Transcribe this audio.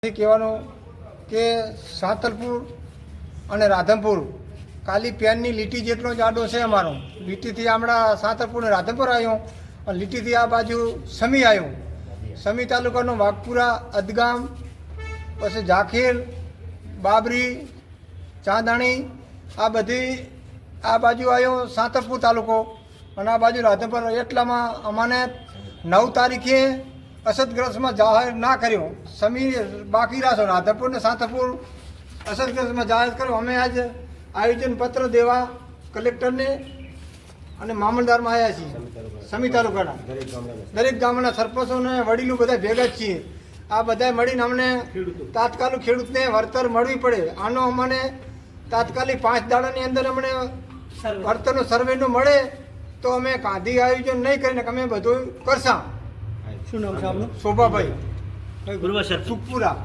કહેવાનું કે સાતલપુર અને રાધનપુર ખાલી પેનની લીટી જેટલો જ આડો છે અમારો. લીટીથી હમણાં સાતલપુર અને રાધનપુર આવ્યો અને લીટીથી આ બાજુ સમી આવ્યો. સમી તાલુકાનો વાઘપુરા, અદગામ, પછી ઝાખીર, બાબરી, ચાંદાણી, આ બધી આ બાજુ આવ્યો સાતલપુર તાલુકો અને આ બાજુ રાધનપુર. એટલામાં અમને 9 તારીખે અસરગ્રસ્તમાં જાહેર ના કર્યો. સમી બાકી રાખો, રાધનપુર ને સાતલપુર અસરગ્રસ્તમાં જાહેર કર્યો. અમે આજ આયોજન પત્ર દેવા કલેક્ટરને અને મામલતદારમાં આવ્યા છીએ. સમી તાલુકાના દરેક ગામના સરપંચોને વડીલો બધા ભેગા જ છીએ. આ બધા મળીને અમને તાત્કાલિક ખેડૂતને વળતર મળવી પડે. આનો અમને તાત્કાલિક 5 દાડાની અંદર અમને વળતરનો સર્વેનું મળે તો અમે ગાંધી આયોજન નહીં કરીને અમે બધું કરશા. શું નામ છે આપનું? શોભાભાઈ સુખપુરા.